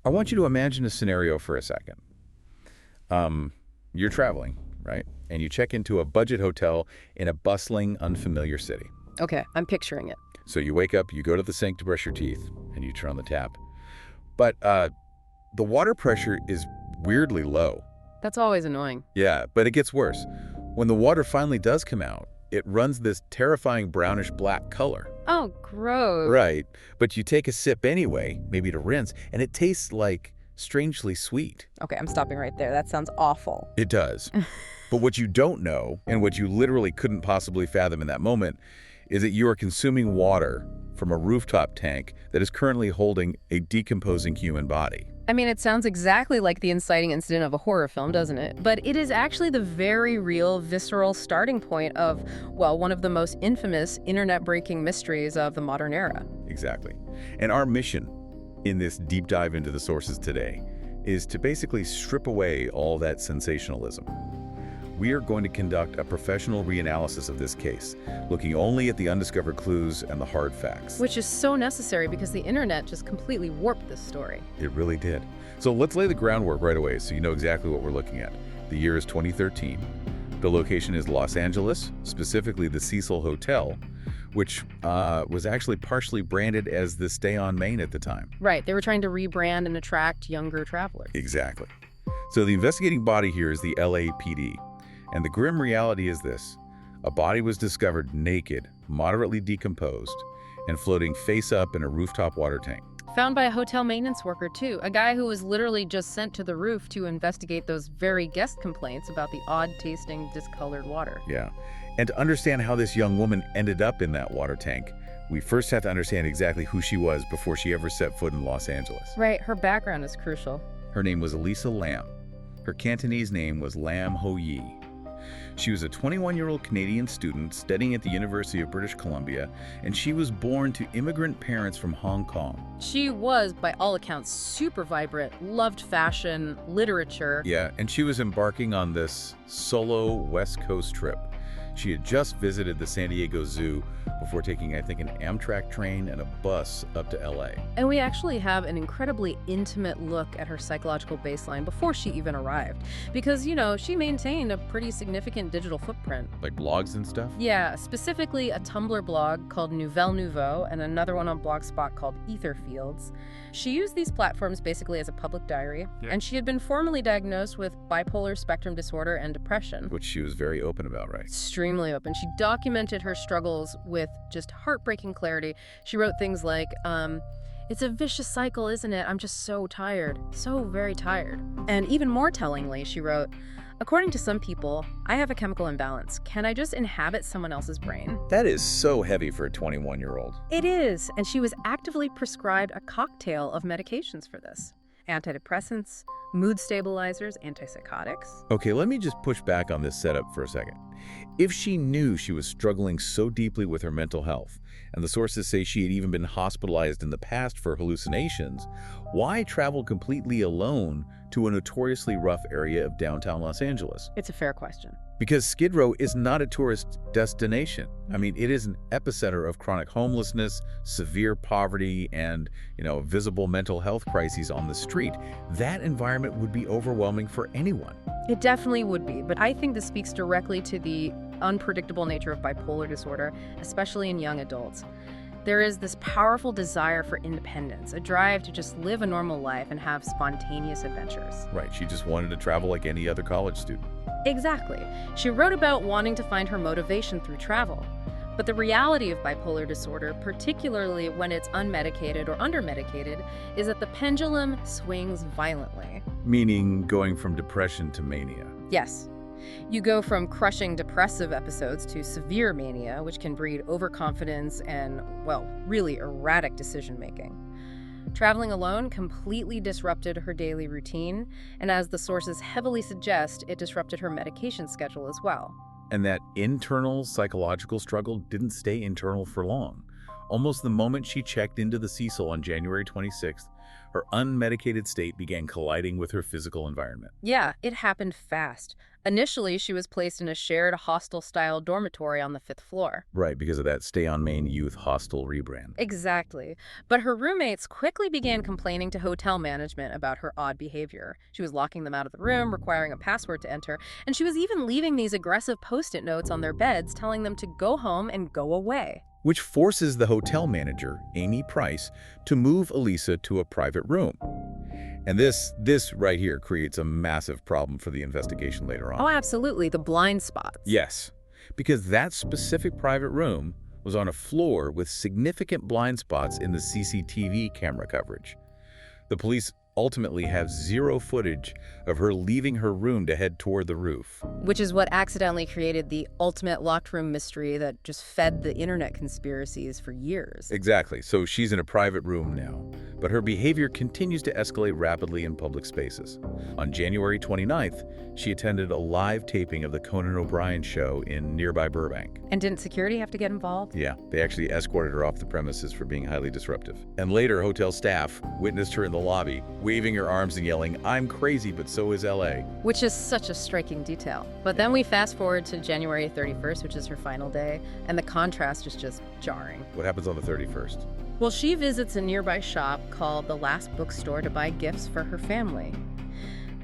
I want you to imagine a scenario for a second. You're traveling, right? And you check into a budget hotel in a bustling, unfamiliar city. Okay, I'm picturing it. So you wake up, you go to the sink to brush your teeth, and you turn on the tap. But the water pressure is weirdly low. That's always annoying. Yeah, but it gets worse. When the water finally does come out, it runs this terrifying brownish-black color. Oh, gross. Right, but you take a sip anyway, maybe to rinse, and it tastes like strangely sweet. Okay, I'm stopping right there. That sounds awful. It does. But what you don't know, and what you literally couldn't possibly fathom in that moment, is that you are consuming water from a rooftop tank that is currently holding a decomposing human body. I mean, it sounds exactly like the inciting incident of a horror film, doesn't it? But it is actually the very real, visceral starting point of, well, one of the most infamous internet-breaking mysteries of the modern era. Exactly. And our mission in this deep dive into the sources today is to basically strip away all that sensationalism. We are going to conduct a professional reanalysis of this case, looking only at the undiscovered clues and the hard facts. Which is so necessary because the internet just completely warped this story. It really did. So let's lay the groundwork right away so you know exactly what we're looking at. The year is 2013. The location is Los Angeles, specifically the Cecil Hotel, which was actually partially branded as the Stay on Main at the time. Right, they were trying to rebrand and attract younger travelers. Exactly. So the investigating body here is the LAPD. And the grim reality is this: a body was discovered naked, moderately decomposed, and floating face up in a rooftop water tank. Found by a hotel maintenance worker, too, a guy who was literally just sent to the roof to investigate those very guest complaints about the odd-tasting, discolored water. Yeah. And to understand how this young woman ended up in that water tank, we first have to understand exactly who she was before she ever set foot in Los Angeles. Right, her background is crucial. Her name was Elisa Lam. Her Cantonese name was Lam Ho Yi. She was a 21-year-old Canadian student studying at the University of British Columbia, and she was born to immigrant parents from Hong Kong. She was, by all accounts, super vibrant, loved fashion, literature. Yeah, and she was embarking on this solo West Coast trip. She had just visited the San Diego Zoo before taking, I think, an Amtrak train and a bus up to LA. And we actually have an incredibly intimate look at her psychological baseline before she even arrived. Because, you know, she maintained a pretty significant digital footprint. Like blogs and stuff? Yeah, specifically a Tumblr blog called Nouvelle Nouveau and another one on Blogspot called Etherfields. She used these platforms basically as a public diary, and she had been formally diagnosed with bipolar spectrum disorder and depression. Which she was very open about, right? Extremely open. She documented her struggles with just heartbreaking clarity. She wrote things like, it's a vicious cycle, isn't it? I'm just so tired. So very tired. And even more tellingly, she wrote, according to some people, I have a chemical imbalance. Can I just inhabit someone else's brain? That is so heavy for a 21-year-old. It is. And she was actively prescribed a cocktail of medications for this. Antidepressants, mood stabilizers, antipsychotics. Okay, let me just push back on this setup for a second. If she knew she was struggling so deeply with her mental health, and the sources say she had even been hospitalized in the past for hallucinations, why travel completely alone to a notoriously rough area of downtown Los Angeles? It's a fair question. Because Skid Row is not a tourist destination. I mean, it is an epicenter of chronic homelessness, severe poverty, and, visible mental health crises on the street. That environment would be overwhelming for anyone. It definitely would be, but I think this speaks directly to the unpredictable nature of bipolar disorder, especially in young adults. There is this powerful desire for independence, a drive to just live a normal life and have spontaneous adventures. Right, she just wanted to travel like any other college student. Exactly. She wrote about wanting to find her motivation through travel. But the reality of bipolar disorder, particularly when it's unmedicated or undermedicated, is that the pendulum swings violently. Meaning going from depression to mania. Yes. You go from crushing depressive episodes to severe mania, which can breed overconfidence and, well, really erratic decision-making. Traveling alone completely disrupted her daily routine, and as the sources heavily suggest, it disrupted her medication schedule as well. And that internal psychological struggle didn't stay internal for long. Almost the moment she checked into the Cecil on January 26th, Her unmedicated state began colliding with her physical environment. Yeah, it happened fast. Initially, she was placed in a shared hostel-style dormitory on the 5th floor. Right, because of that Stay on Main Youth Hostel rebrand. Exactly. But her roommates quickly began complaining to hotel management about her odd behavior. She was locking them out of the room, requiring a password to enter, and she was even leaving these aggressive post-it notes on their beds telling them to go home and go away. Which forces the hotel manager, Amy Price, to move Elisa to a private room. And this right here creates a massive problem for the investigation later on. Oh, absolutely. The blind spots. Yes, because that specific private room was on a floor with significant blind spots in the CCTV camera coverage. The police ultimately have zero footage of her leaving her room to head toward the roof. Which is what accidentally created the ultimate locked room mystery that just fed the internet conspiracies for years. Exactly. So she's in a private room now, but her behavior continues to escalate rapidly in public spaces. On January 29th, she attended a live taping of the Conan O'Brien show in nearby Burbank. And didn't security have to get involved? Yeah, they actually escorted her off the premises for being highly disruptive. And later, hotel staff witnessed her in the lobby, waving her arms and yelling, "I'm crazy, but so is LA." Which is such a striking detail. But then we fast forward to January 31st, which is her final day, and the contrast is just jarring. What happens on the 31st? Well, she visits a nearby shop called the Last Bookstore to buy gifts for her family.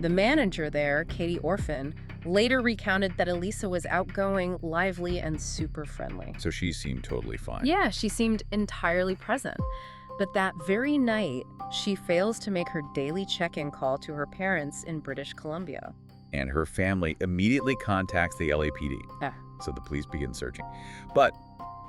The manager there, Katie Orphan, later recounted that Elisa was outgoing, lively, and super friendly. So she seemed totally fine. Yeah, she seemed entirely present. But that very night, she fails to make her daily check-in call to her parents in British Columbia. And her family immediately contacts the LAPD. So the police begin searching. But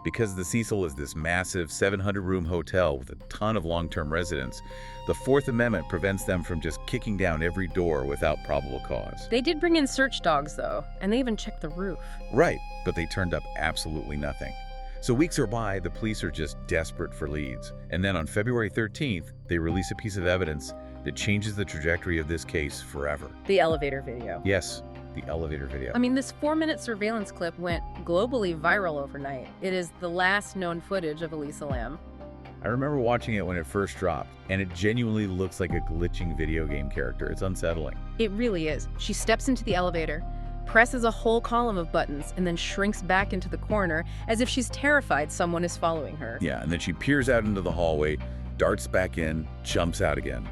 because the Cecil is this massive 700-room hotel with a ton of long-term residents, the Fourth Amendment prevents them from just kicking down every door without probable cause. They did bring in search dogs, though, and they even checked the roof. Right, but they turned up absolutely nothing. So weeks are by, the police are just desperate for leads. And then on February 13th, they release a piece of evidence that changes the trajectory of this case forever. The elevator video. Yes, the elevator video. I mean, this 4-minute surveillance clip went globally viral overnight. It is the last known footage of Elisa Lam. I remember watching it when it first dropped, and it genuinely looks like a glitching video game character. It's unsettling. It really is. She steps into the elevator, presses a whole column of buttons, and then shrinks back into the corner as if she's terrified someone is following her. Yeah, and then she peers out into the hallway, darts back in, jumps out again.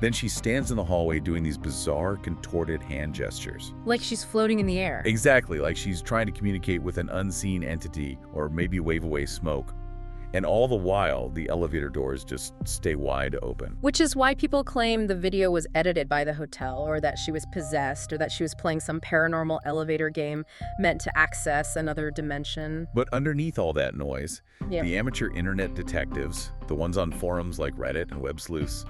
Then she stands in the hallway doing these bizarre, contorted hand gestures. Like she's floating in the air. Exactly, like she's trying to communicate with an unseen entity or maybe wave away smoke. And all the while, the elevator doors just stay wide open. Which is why people claim the video was edited by the hotel, or that she was possessed, or that she was playing some paranormal elevator game meant to access another dimension. But underneath all that noise, Yeah. the amateur internet detectives, the ones on forums like Reddit and Web Sleuths,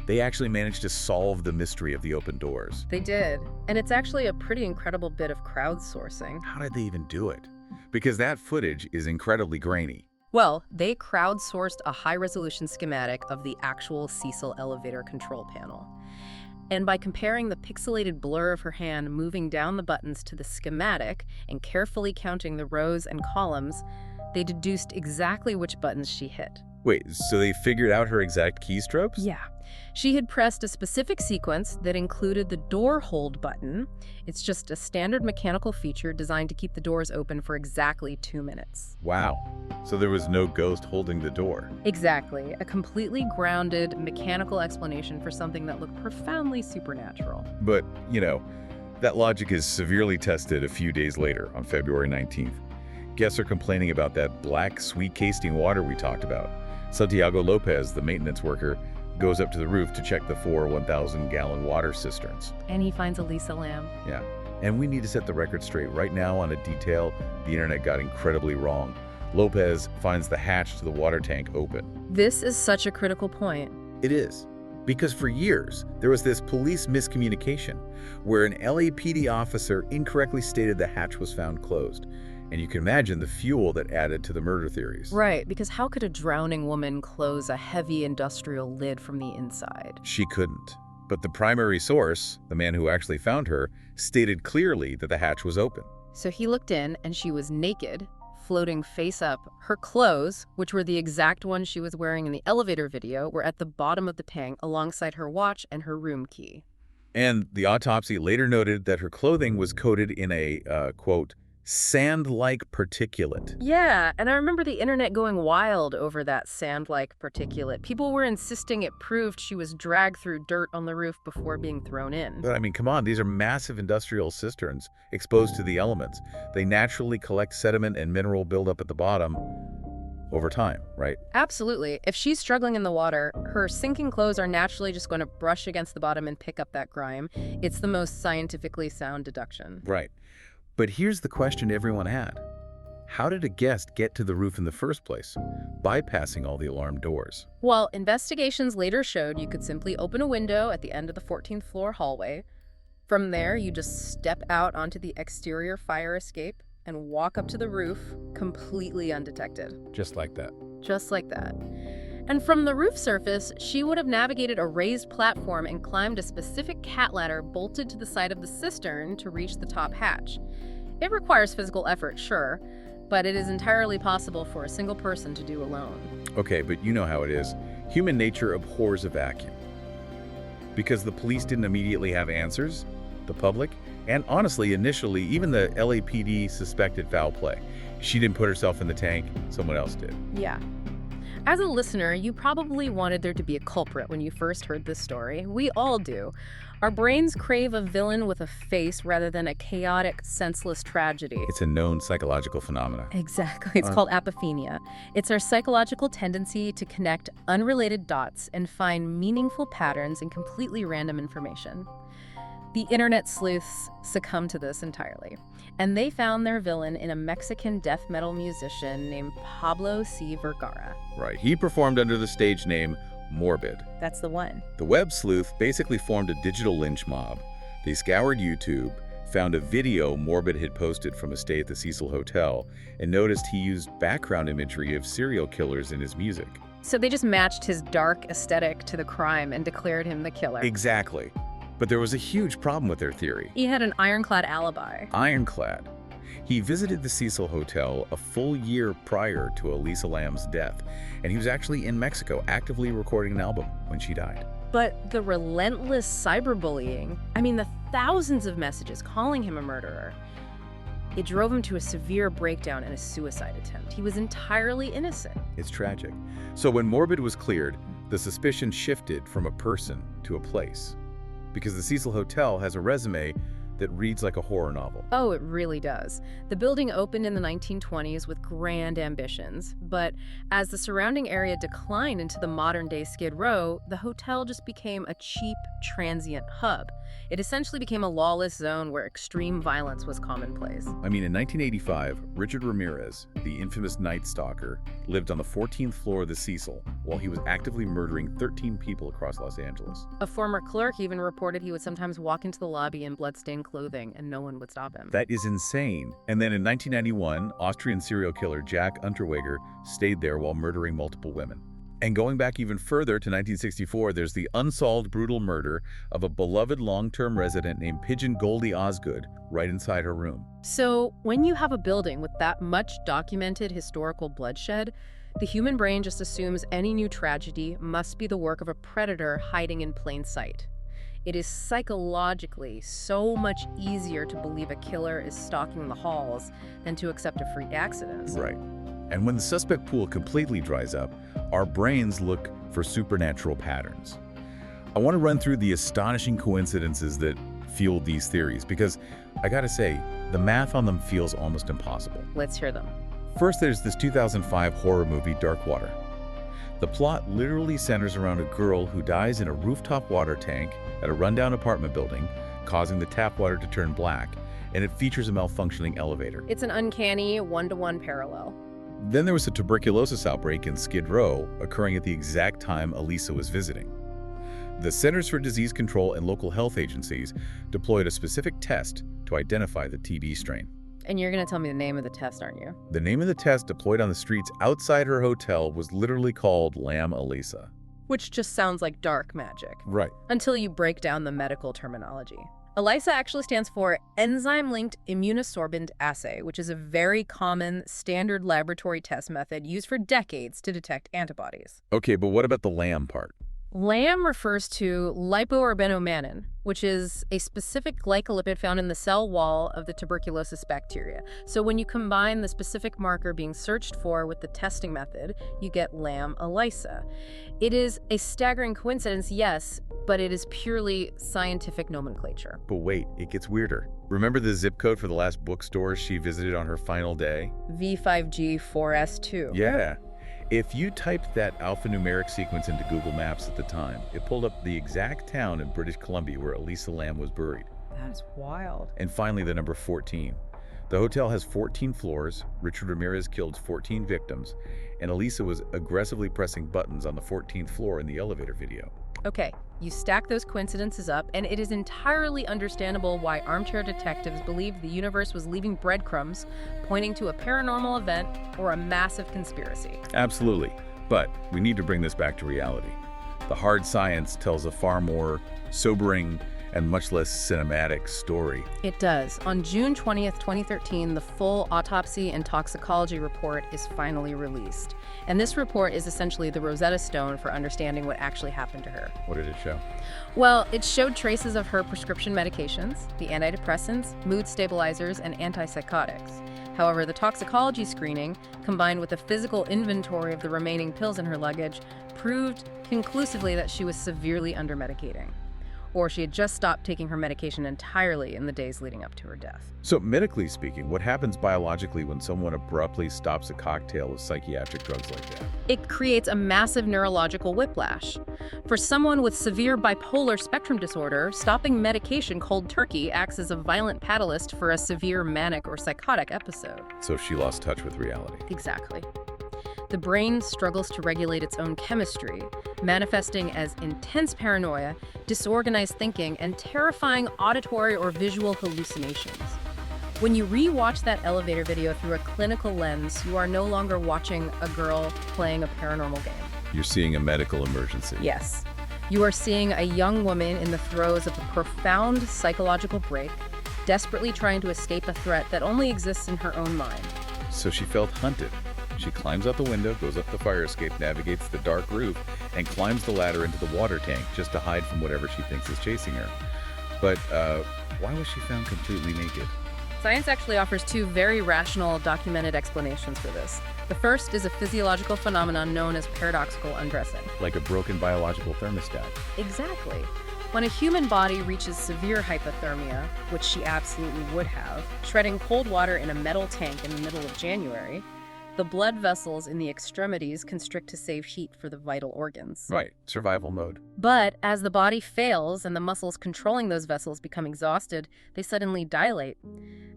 they actually managed to solve the mystery of the open doors. They did. And it's actually a pretty incredible bit of crowdsourcing. How did they even do it? Because that footage is incredibly grainy. Well, they crowdsourced a high-resolution schematic of the actual Cecil elevator control panel. And by comparing the pixelated blur of her hand moving down the buttons to the schematic and carefully counting the rows and columns, they deduced exactly which buttons she hit. Wait, so they figured out her exact keystrokes? Yeah. She had pressed a specific sequence that included the door hold button. It's just a standard mechanical feature designed to keep the doors open for exactly 2 minutes. Wow. So there was no ghost holding the door. Exactly. A completely grounded mechanical explanation for something that looked profoundly supernatural. But, that logic is severely tested a few days later on February 19th. Guests are complaining about that black, sweet tasting water we talked about. Santiago Lopez, the maintenance worker, goes up to the roof to check the 4 1,000-gallon water cisterns. And he finds Elisa Lam. Yeah. And we need to set the record straight right now on a detail the internet got incredibly wrong. Lopez finds the hatch to the water tank open. This is such a critical point. It is. Because for years, there was this police miscommunication where an LAPD officer incorrectly stated the hatch was found closed. And you can imagine the fuel that added to the murder theories. Right, because how could a drowning woman close a heavy industrial lid from the inside? She couldn't. But the primary source, the man who actually found her, stated clearly that the hatch was open. So he looked in, and she was naked, floating face up. Her clothes, which were the exact ones she was wearing in the elevator video, were at the bottom of the tank alongside her watch and her room key. And the autopsy later noted that her clothing was coated in a, quote, sand-like particulate. Yeah, and I remember the internet going wild over that sand-like particulate. People were insisting it proved she was dragged through dirt on the roof before being thrown in. But I mean, come on, these are massive industrial cisterns exposed to the elements. They naturally collect sediment and mineral buildup at the bottom over time, right? Absolutely. If she's struggling in the water, her sinking clothes are naturally just going to brush against the bottom and pick up that grime. It's the most scientifically sound deduction. Right. But here's the question everyone had. How did a guest get to the roof in the first place, bypassing all the alarm doors? Well, investigations later showed you could simply open a window at the end of the 14th floor hallway. From there, you just step out onto the exterior fire escape and walk up to the roof completely undetected. Just like that. Just like that. And from the roof surface, she would have navigated a raised platform and climbed a specific cat ladder bolted to the side of the cistern to reach the top hatch. It requires physical effort, sure, but it is entirely possible for a single person to do alone. Okay, but you know how it is. Human nature abhors a vacuum. Because the police didn't immediately have answers, the public, and honestly, initially, even the LAPD suspected foul play. She didn't put herself in the tank, someone else did. Yeah. As a listener, you probably wanted there to be a culprit when you first heard this story. We all do. Our brains crave a villain with a face rather than a chaotic, senseless tragedy. It's a known psychological phenomenon. Exactly. It's called apophenia. It's our psychological tendency to connect unrelated dots and find meaningful patterns in completely random information. The internet sleuths succumbed to this entirely, and they found their villain in a Mexican death metal musician named Pablo C. Vergara. Right. He performed under the stage name Morbid. That's the one. The web sleuth basically formed a digital lynch mob. They scoured YouTube, found a video Morbid had posted from a stay at the Cecil Hotel, and noticed he used background imagery of serial killers in his music. So they just matched his dark aesthetic to the crime and declared him the killer. Exactly. But there was a huge problem with their theory. He had an ironclad alibi. Ironclad. He visited the Cecil Hotel a full year prior to Elisa Lam's death, and he was actually in Mexico actively recording an album when she died. But the relentless cyberbullying, the thousands of messages calling him a murderer, it drove him to a severe breakdown and a suicide attempt. He was entirely innocent. It's tragic. So when Morbid was cleared, the suspicion shifted from a person to a place. Because the Cecil Hotel has a resume that reads like a horror novel. Oh, it really does. The building opened in the 1920s with grand ambitions, but as the surrounding area declined into the modern-day Skid Row, the hotel just became a cheap, transient hub. It essentially became a lawless zone where extreme violence was commonplace. In 1985, Richard Ramirez, the infamous Night Stalker, lived on the 14th floor of the Cecil while he was actively murdering 13 people across Los Angeles. A former clerk even reported he would sometimes walk into the lobby in bloodstained clothing and no one would stop him. That is insane. And then in 1991, Austrian serial killer Jack Unterweger stayed there while murdering multiple women. And going back even further to 1964, there's the unsolved brutal murder of a beloved long-term resident named Pigeon Goldie Osgood right inside her room. So when you have a building with that much documented historical bloodshed, the human brain just assumes any new tragedy must be the work of a predator hiding in plain sight. It is psychologically so much easier to believe a killer is stalking the halls than to accept a freak accident. Right. And when the suspect pool completely dries up, our brains look for supernatural patterns. I want to run through the astonishing coincidences that fueled these theories, because I gotta say, the math on them feels almost impossible. Let's hear them. First, there's this 2005 horror movie, Dark Water. The plot literally centers around a girl who dies in a rooftop water tank at a rundown apartment building, causing the tap water to turn black, and it features a malfunctioning elevator. It's an uncanny one-to-one parallel. Then there was a tuberculosis outbreak in Skid Row, occurring at the exact time Elisa was visiting. The Centers for Disease Control and local health agencies deployed a specific test to identify the TB strain. And you're going to tell me the name of the test, aren't you? The name of the test deployed on the streets outside her hotel was literally called Lam Elisa. Which just sounds like dark magic. Right. Until you break down the medical terminology. ELISA actually stands for enzyme-linked immunosorbent assay, which is a very common standard laboratory test method used for decades to detect antibodies. Okay, but what about the Lam part? Lam refers to lipoarbenomannan, which is a specific glycolipid found in the cell wall of the tuberculosis bacteria. So when you combine the specific marker being searched for with the testing method, you get Lam ELISA. It is a staggering coincidence, yes, but it is purely scientific nomenclature. But wait, it gets weirder. Remember the zip code for the last bookstore she visited on her final day? V5G4S2. Yeah. If you typed that alphanumeric sequence into Google Maps at the time, it pulled up the exact town in British Columbia where Elisa Lam was buried. That is wild. And finally, the number 14. The hotel has 14 floors, Richard Ramirez killed 14 victims, and Elisa was aggressively pressing buttons on the 14th floor in the elevator video. Okay, you stack those coincidences up, and it is entirely understandable why armchair detectives believed the universe was leaving breadcrumbs, pointing to a paranormal event or a massive conspiracy. Absolutely. But we need to bring this back to reality. The hard science tells a far more sobering and much less cinematic story. It does. On June 20th, 2013, the full autopsy and toxicology report is finally released. And this report is essentially the Rosetta Stone for understanding what actually happened to her. What did it show? Well, it showed traces of her prescription medications, the antidepressants, mood stabilizers, and antipsychotics. However, the toxicology screening, combined with a physical inventory of the remaining pills in her luggage, proved conclusively that she was severely under-medicating, or she had just stopped taking her medication entirely in the days leading up to her death. So medically speaking, what happens biologically when someone abruptly stops a cocktail of psychiatric drugs like that? It creates a massive neurological whiplash. For someone with severe bipolar spectrum disorder, stopping medication cold turkey acts as a violent catalyst for a severe manic or psychotic episode. So she lost touch with reality. Exactly. The brain struggles to regulate its own chemistry, manifesting as intense paranoia, disorganized thinking, and terrifying auditory or visual hallucinations. When you re-watch that elevator video through a clinical lens, you are no longer watching a girl playing a paranormal game. You're seeing a medical emergency. Yes. You are seeing a young woman in the throes of a profound psychological break, desperately trying to escape a threat that only exists in her own mind. So she felt hunted. She climbs out the window, goes up the fire escape, navigates the dark roof, and climbs the ladder into the water tank just to hide from whatever she thinks is chasing her. But why was she found completely naked? Science actually offers two very rational, documented explanations for this. The first is a physiological phenomenon known as paradoxical undressing. Like a broken biological thermostat. Exactly. When a human body reaches severe hypothermia, which she absolutely would have, shredding cold water in a metal tank in the middle of January, the blood vessels in the extremities constrict to save heat for the vital organs. Right, survival mode. But as the body fails and the muscles controlling those vessels become exhausted, they suddenly dilate.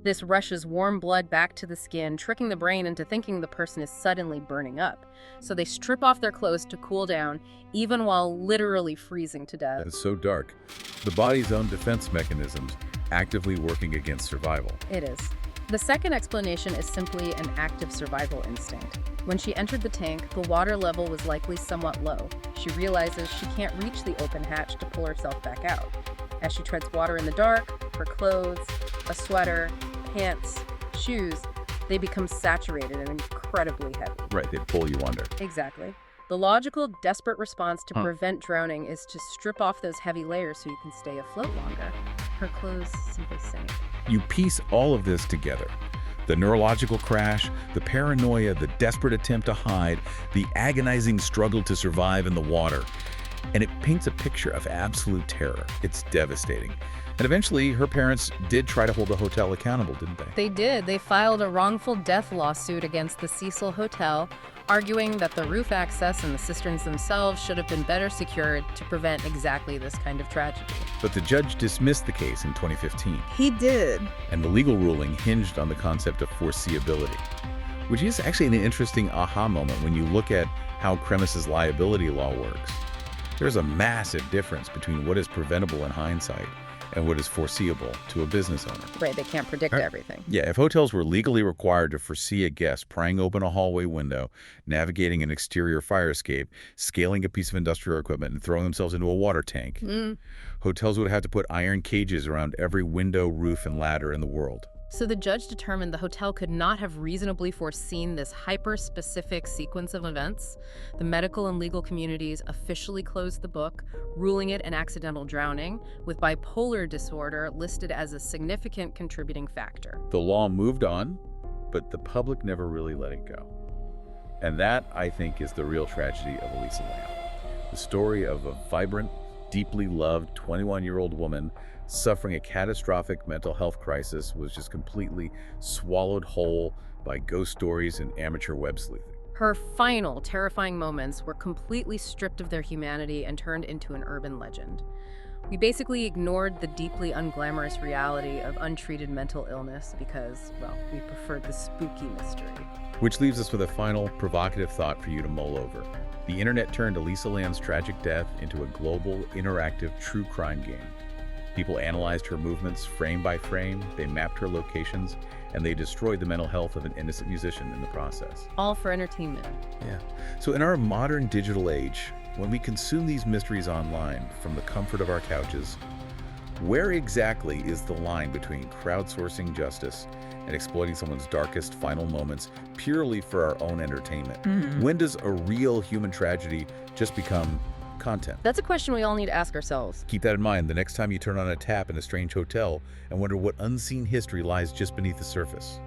This rushes warm blood back to the skin, tricking the brain into thinking the person is suddenly burning up. So they strip off their clothes to cool down, even while literally freezing to death. That is so dark. The body's own defense mechanisms actively working against survival. It is. The second explanation is simply an active survival instinct. When she entered the tank, the water level was likely somewhat low. She realizes she can't reach the open hatch to pull herself back out. As she treads water in the dark, her clothes, a sweater, pants, shoes, they become saturated and incredibly heavy. Right, they pull you under. Exactly. The logical, desperate response to prevent drowning is to strip off those heavy layers so you can stay afloat longer. Her clothes simply sink. You piece all of this together. The neurological crash, the paranoia, the desperate attempt to hide, the agonizing struggle to survive in the water. And it paints a picture of absolute terror. It's devastating. And eventually, her parents did try to hold the hotel accountable, didn't they? They did. They filed a wrongful death lawsuit against the Cecil Hotel, arguing that the roof access and the cisterns themselves should have been better secured to prevent exactly this kind of tragedy. But the judge dismissed the case in 2015. He did. And the legal ruling hinged on the concept of foreseeability, which is actually an interesting aha moment when you look at how Kremis's liability law works. There's a massive difference between what is preventable in hindsight and what is foreseeable to a business owner. Right, they can't predict everything. Yeah, if hotels were legally required to foresee a guest prying open a hallway window, navigating an exterior fire escape, scaling a piece of industrial equipment, and throwing themselves into a water tank, hotels would have to put iron cages around every window, roof, and ladder in the world. So the judge determined the hotel could not have reasonably foreseen this hyper-specific sequence of events. The medical and legal communities officially closed the book, ruling it an accidental drowning, with bipolar disorder listed as a significant contributing factor. The law moved on, but the public never really let it go. And that, I think, is the real tragedy of Elisa Lam. The story of a vibrant, deeply loved 21-year-old woman suffering a catastrophic mental health crisis was just completely swallowed whole by ghost stories and amateur web sleuthing. Her final, terrifying moments were completely stripped of their humanity and turned into an urban legend. We basically ignored the deeply unglamorous reality of untreated mental illness because, well, we preferred the spooky mystery. Which leaves us with a final, provocative thought for you to mull over. The internet turned Elisa Lam's tragic death into a global, interactive, true crime game. People analyzed her movements frame by frame, they mapped her locations, and they destroyed the mental health of an innocent musician in the process. All for entertainment. Yeah. So in our modern digital age, when we consume these mysteries online from the comfort of our couches, where exactly is the line between crowdsourcing justice and exploiting someone's darkest final moments purely for our own entertainment? When does a real human tragedy just become content? That's a question we all need to ask ourselves. Keep that in mind the next time you turn on a tap in a strange hotel and wonder what unseen history lies just beneath the surface.